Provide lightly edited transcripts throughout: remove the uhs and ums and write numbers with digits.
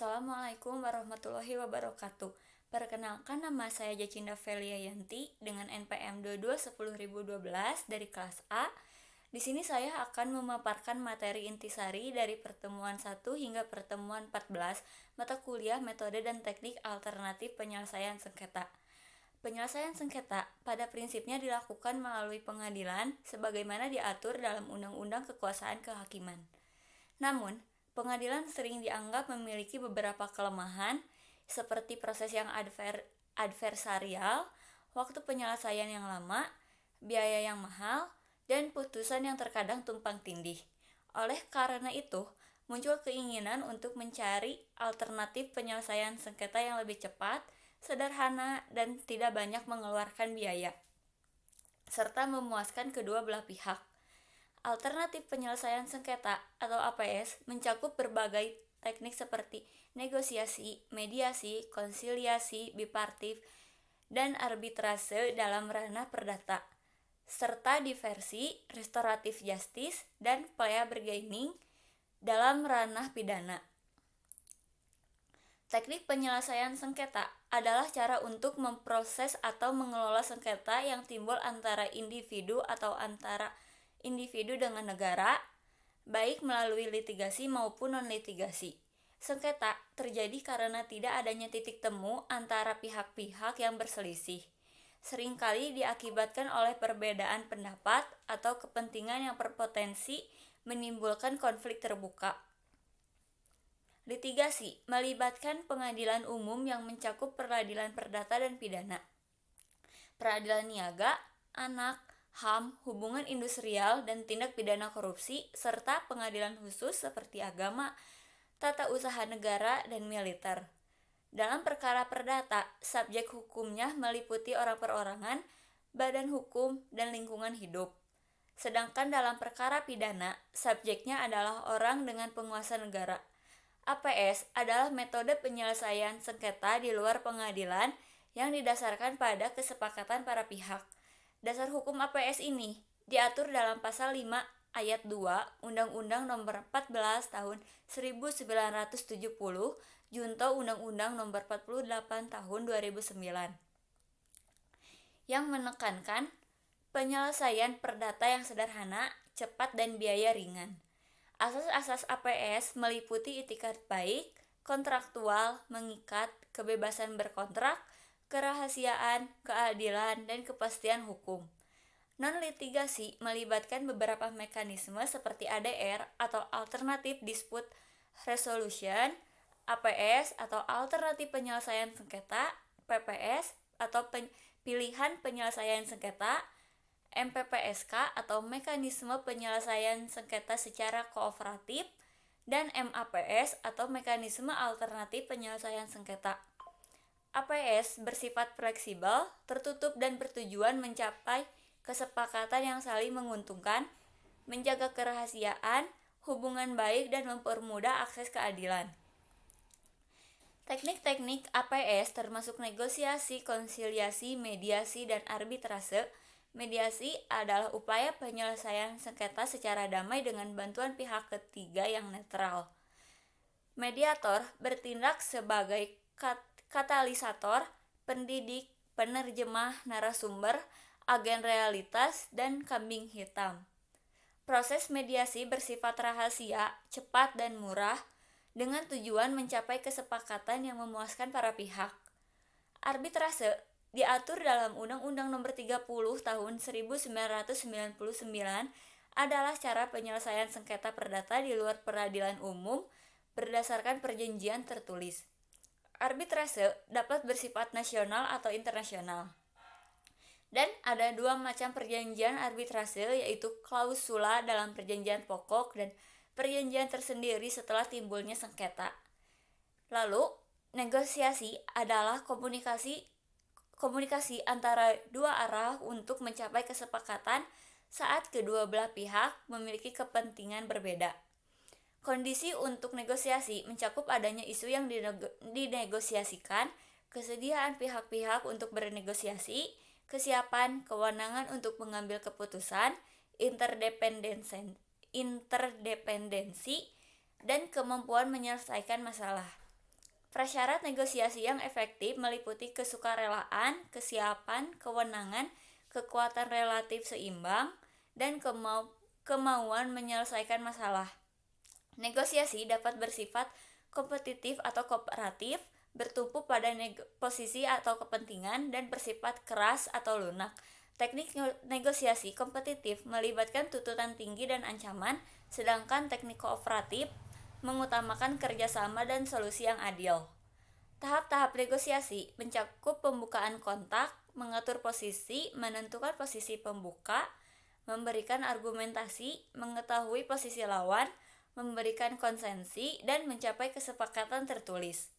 Assalamualaikum warahmatullahi wabarakatuh. Perkenalkan, nama saya Jacinda Velia Yanti dengan NPM 2210.012 dari kelas A. Di sini saya akan memaparkan materi intisari dari pertemuan 1 hingga pertemuan 14 mata kuliah metode dan teknik alternatif penyelesaian sengketa. Penyelesaian sengketa pada prinsipnya dilakukan melalui pengadilan sebagaimana diatur dalam Undang-Undang Kekuasaan Kehakiman. Namun, pengadilan sering dianggap memiliki beberapa kelemahan, seperti proses yang adversarial, waktu penyelesaian yang lama, biaya yang mahal, dan putusan yang terkadang tumpang tindih. Oleh karena itu, muncul keinginan untuk mencari alternatif penyelesaian sengketa yang lebih cepat, sederhana, dan tidak banyak mengeluarkan biaya, serta memuaskan kedua belah pihak. Alternatif penyelesaian sengketa atau APS mencakup berbagai teknik seperti negosiasi, mediasi, konsiliasi, bipartit, dan arbitrase dalam ranah perdata, serta diversi, restoratif justice, dan plea bargaining dalam ranah pidana. Teknik penyelesaian sengketa adalah cara untuk memproses atau mengelola sengketa yang timbul antara individu atau antara individu dengan negara, baik melalui litigasi maupun non-litigasi. Sengketa terjadi karena tidak adanya titik temu antara pihak-pihak yang berselisih. Seringkali diakibatkan oleh perbedaan pendapat atau kepentingan yang berpotensi menimbulkan konflik terbuka. Litigasi melibatkan pengadilan umum yang mencakup peradilan perdata dan pidana, peradilan niaga, anak, HAM, hubungan industrial, dan tindak pidana korupsi, serta pengadilan khusus seperti agama, tata usaha negara, dan militer. Dalam perkara perdata, subjek hukumnya meliputi orang perorangan, badan hukum, dan lingkungan hidup. Sedangkan dalam perkara pidana, subjeknya adalah orang dengan penguasa negara. APS adalah metode penyelesaian sengketa di luar pengadilan yang didasarkan pada kesepakatan para pihak. Dasar hukum APS ini diatur dalam pasal 5 ayat 2 Undang-Undang Nomor 14 Tahun 1970 junto Undang-Undang Nomor 48 Tahun 2009 yang menekankan penyelesaian perdata yang sederhana, cepat, dan biaya ringan. Asas-asas APS meliputi itikat baik, kontraktual, mengikat, kebebasan berkontrak, kerahasiaan, keadilan, dan kepastian hukum. Non-litigasi melibatkan beberapa mekanisme seperti ADR atau Alternative Dispute Resolution, APS atau Alternatif Penyelesaian Sengketa, PPS atau Pilihan Penyelesaian Sengketa, MPPSK atau Mekanisme Penyelesaian Sengketa Secara Kooperatif, dan MAPS atau Mekanisme Alternatif Penyelesaian Sengketa. APS bersifat fleksibel, tertutup, dan bertujuan mencapai kesepakatan yang saling menguntungkan, menjaga kerahasiaan, hubungan baik, dan mempermudah akses keadilan. Teknik-teknik APS termasuk negosiasi, konsiliasi, mediasi, dan arbitrase. Mediasi adalah upaya penyelesaian sengketa secara damai dengan bantuan pihak ketiga yang netral. Mediator bertindak sebagai katalisator, pendidik, penerjemah narasumber, agen realitas, dan kambing hitam. Proses mediasi bersifat rahasia, cepat, dan murah dengan tujuan mencapai kesepakatan yang memuaskan para pihak. Arbitrase diatur dalam Undang-Undang Nomor 30 Tahun 1999 adalah cara penyelesaian sengketa perdata di luar peradilan umum berdasarkan perjanjian tertulis. Arbitrase dapat bersifat nasional atau internasional. Dan ada dua macam perjanjian arbitrase, yaitu klausula dalam perjanjian pokok dan perjanjian tersendiri setelah timbulnya sengketa. Lalu, negosiasi adalah komunikasi antara dua arah untuk mencapai kesepakatan saat kedua belah pihak memiliki kepentingan berbeda. Kondisi untuk negosiasi mencakup adanya isu yang dinegosiasikan, kesediaan pihak-pihak untuk bernegosiasi, kesiapan, kewenangan untuk mengambil keputusan, interdependensi, dan kemampuan menyelesaikan masalah. Prasyarat negosiasi yang efektif meliputi kesukarelaan, kesiapan, kewenangan, kekuatan relatif seimbang, dan kemauan menyelesaikan masalah. Negosiasi dapat bersifat kompetitif atau kooperatif, bertumpu pada posisi atau kepentingan, dan bersifat keras atau lunak. Teknik negosiasi kompetitif melibatkan tuntutan tinggi dan ancaman, sedangkan teknik kooperatif mengutamakan kerjasama dan solusi yang adil. Tahap-tahap negosiasi mencakup pembukaan kontak, mengatur posisi, menentukan posisi pembuka, memberikan argumentasi, mengetahui posisi lawan, memberikan konsensi, dan mencapai kesepakatan tertulis.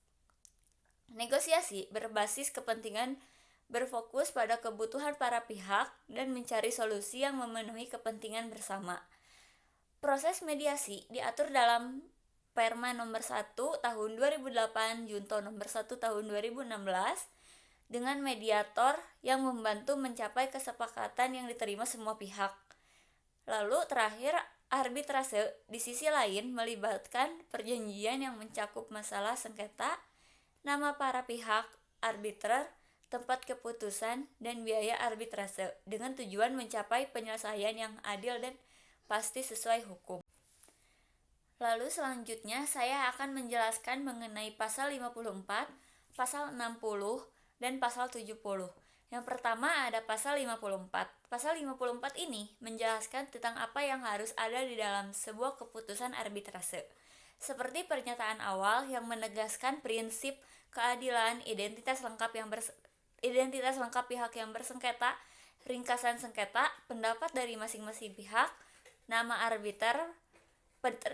Negosiasi berbasis kepentingan berfokus pada kebutuhan para pihak dan mencari solusi yang memenuhi kepentingan bersama. Proses mediasi diatur dalam Perma nomor 1 tahun 2008 Junto nomor 1 tahun 2016 dengan mediator yang membantu mencapai kesepakatan yang diterima semua pihak. Lalu terakhir, arbitrase di sisi lain melibatkan perjanjian yang mencakup masalah sengketa, nama para pihak, arbiter, tempat keputusan, dan biaya arbitrase dengan tujuan mencapai penyelesaian yang adil dan pasti sesuai hukum. Lalu selanjutnya saya akan menjelaskan mengenai pasal 54, pasal 60, dan pasal 70. Yang pertama ada pasal 54. Pasal 54 ini menjelaskan tentang apa yang harus ada di dalam sebuah keputusan arbitrase. Seperti pernyataan awal yang menegaskan prinsip keadilan, identitas lengkap pihak yang bersengketa, ringkasan sengketa, pendapat dari masing-masing pihak, nama arbiter,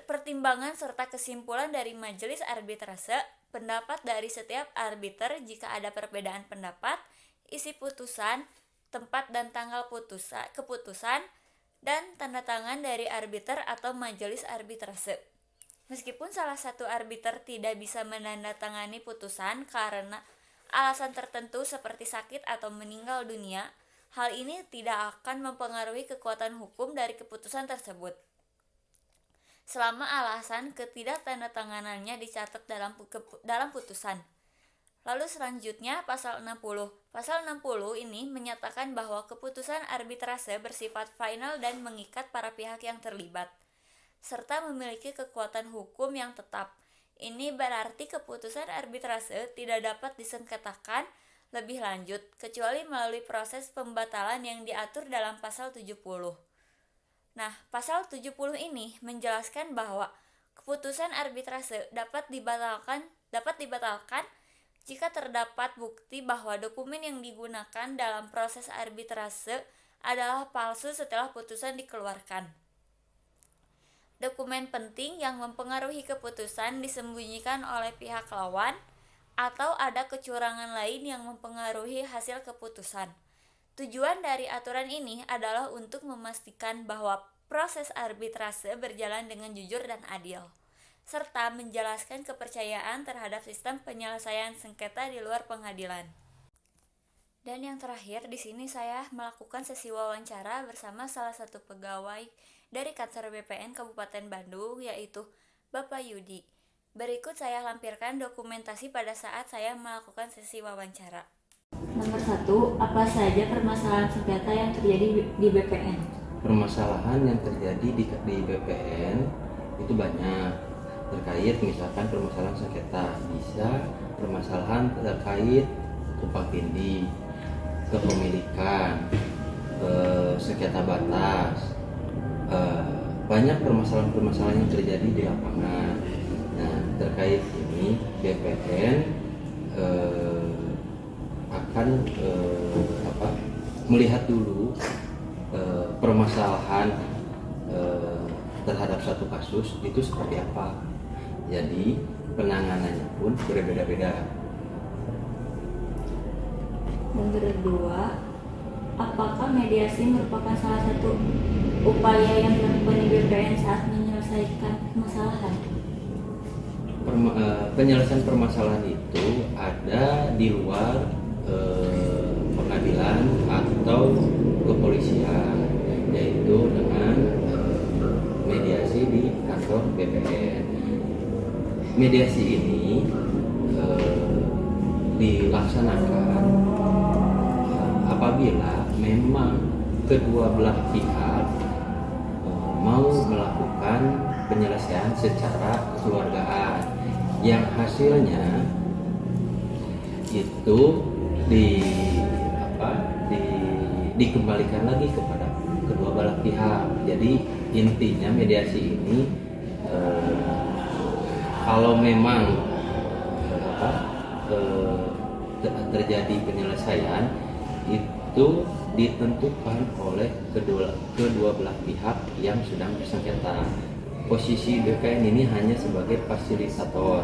pertimbangan serta kesimpulan dari majelis arbitrase, pendapat dari setiap arbiter jika ada perbedaan pendapat, isi putusan, tempat dan tanggal keputusan, dan tanda tangan dari arbiter atau majelis arbitrase. Meskipun salah satu arbiter tidak bisa menandatangani putusan karena alasan tertentu seperti sakit atau meninggal dunia, hal ini tidak akan mempengaruhi kekuatan hukum dari keputusan tersebut selama alasan ketidaktandatanganannya dicatat dalam putusan. Lalu selanjutnya pasal 60. Pasal 60 ini menyatakan bahwa keputusan arbitrase bersifat final dan mengikat para pihak yang terlibat, serta memiliki kekuatan hukum yang tetap. Ini berarti keputusan arbitrase tidak dapat disengketakan lebih lanjut, kecuali melalui proses pembatalan yang diatur dalam pasal 70. Nah, pasal 70 ini menjelaskan bahwa keputusan arbitrase dapat dibatalkan jika terdapat bukti bahwa dokumen yang digunakan dalam proses arbitrase adalah palsu setelah putusan dikeluarkan. Dokumen penting yang mempengaruhi keputusan disembunyikan oleh pihak lawan, atau ada kecurangan lain yang mempengaruhi hasil keputusan. Tujuan dari aturan ini adalah untuk memastikan bahwa proses arbitrase berjalan dengan jujur dan adil, serta menjelaskan kepercayaan terhadap sistem penyelesaian sengketa di luar pengadilan. Dan yang terakhir, di sini saya melakukan sesi wawancara bersama salah satu pegawai dari kantor BPN Kabupaten Bandung, yaitu Bapak Yudi. Berikut saya lampirkan dokumentasi pada saat saya melakukan sesi wawancara. Nomor 1, apa saja permasalahan sengketa yang terjadi di BPN? Permasalahan yang terjadi di BPN itu banyak, terkait misalkan permasalahan sengketa, bisa permasalahan terkait tumpang tindih, kepemilikan, sengketa batas, banyak permasalahan-permasalahan yang terjadi di lapangan. Nah, terkait ini BPN akan melihat dulu permasalahan terhadap satu kasus itu seperti apa. Jadi penanganannya pun berbeda-beda. Yang kedua, apakah mediasi merupakan salah satu upaya yang dilakukan di BPN saat menyelesaikan permasalahan? Penyelesaian permasalahan itu ada di luar pengadilan atau kepolisian, yaitu dengan mediasi di kantor BPN. Mediasi ini dilaksanakan apabila memang kedua belah pihak mau melakukan penyelesaian secara kekeluargaan yang hasilnya itu dikembalikan lagi kepada kedua belah pihak. Jadi intinya mediasi ini kalau memang terjadi penyelesaian itu ditentukan oleh kedua belah pihak yang sedang bersengketa. Posisi BPN ini hanya sebagai fasilitator,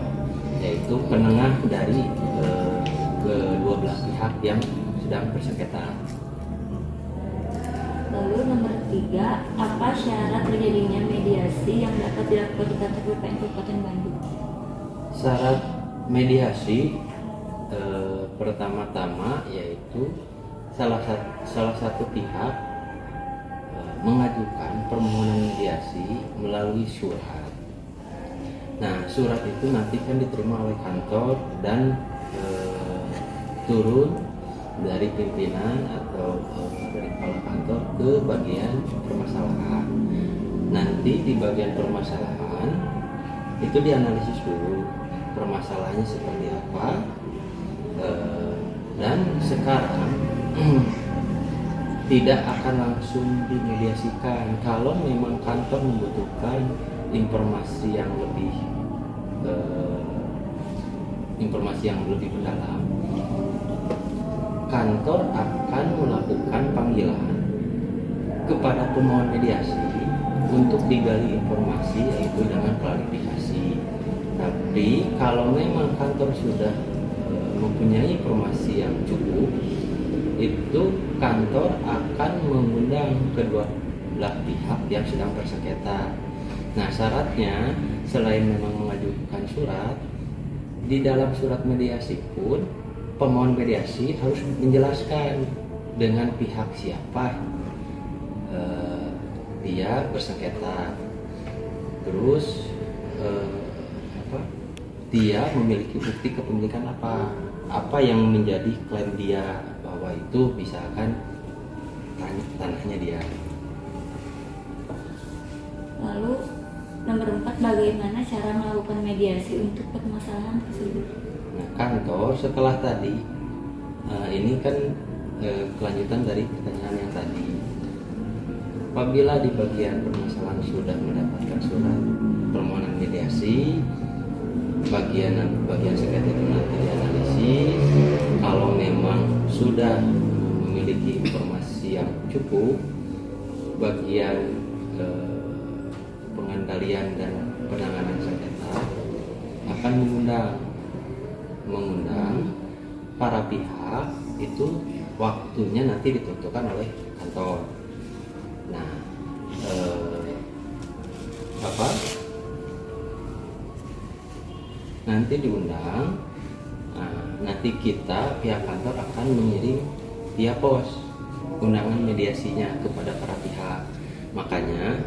yaitu penengah dari kedua belah pihak yang sedang bersengketa. Lalu nomor 3, apa syarat terjadinya mediasi yang dapat dilakukan di kantor BPN Kabupaten Bandung? Syarat mediasi pertama-tama yaitu salah satu pihak mengajukan permohonan mediasi melalui surat. Nah, surat itu nanti kan diterima oleh kantor dan turun dari pimpinan atau dari kepala kantor ke bagian permasalahan. Nanti di bagian permasalahan itu dianalisis dulu permasalahannya seperti apa, dan sekarang tidak akan langsung dimediasikan. Kalau memang kantor membutuhkan informasi yang lebih mendalam, kantor akan melakukan panggilan kepada pemohon mediasi untuk digali informasi, yaitu dengan klarifikasi. Tapi kalau memang kantor sudah mempunyai informasi yang cukup, itu kantor akan mengundang kedua belah pihak yang sedang bersengketa. Nah, syaratnya selain memang mengajukan surat, di dalam surat mediasi pun pemohon mediasi harus menjelaskan dengan pihak siapa dia bersengketa, terus dia memiliki bukti kepemilikan apa yang menjadi klaim dia, bahwa itu misalkan tanahnya dia. Lalu nomor 4, bagaimana cara melakukan mediasi untuk permasalahan tersebut? Nah, kantor setelah tadi ini kan kelanjutan dari pertanyaan yang tadi. Apabila di bagian permasalahan sudah mendapatkan surat permohonan mediasi, bagian sengketa itu nanti dianalisis. Kalau memang sudah memiliki informasi yang cukup, bagian pengendalian dan penanganan sengketa akan mengundang para pihak. Itu waktunya nanti ditentukan oleh kantor. Nah, nanti diundang. Nanti kita pihak kantor akan mengirim via pos undangan mediasinya kepada para pihak. Makanya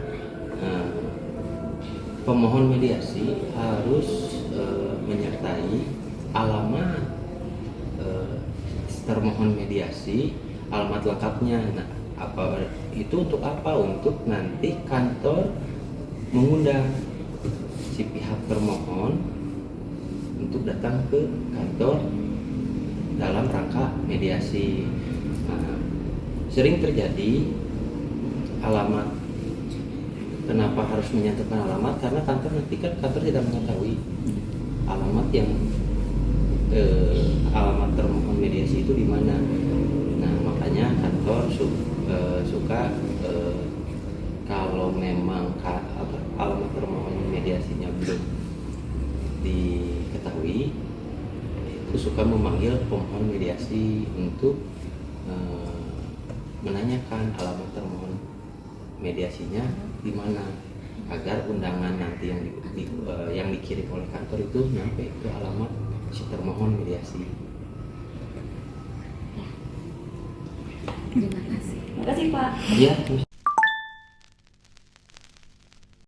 pemohon mediasi harus menyertai alamat termohon mediasi, alamat lengkapnya. Nah, itu untuk apa? Untuk nanti kantor mengundang si pihak termohon untuk datang ke kantor dalam rangka mediasi. Nah, sering terjadi alamat. Kenapa harus menyatakan alamat? Karena kantor nanti kan kantor tidak mengetahui alamat yang alamat termohon mediasi itu di mana. Nah, makanya kantor suka kalau memang alamat termohon mediasinya belum diketahui, itu suka memanggil pemohon mediasi untuk menanyakan alamat termohon mediasinya di mana, agar undangan nanti yang dikirim oleh kantor itu sampai ke alamat si termohon mediasi. Terima kasih. Terima kasih, Pak. Iya.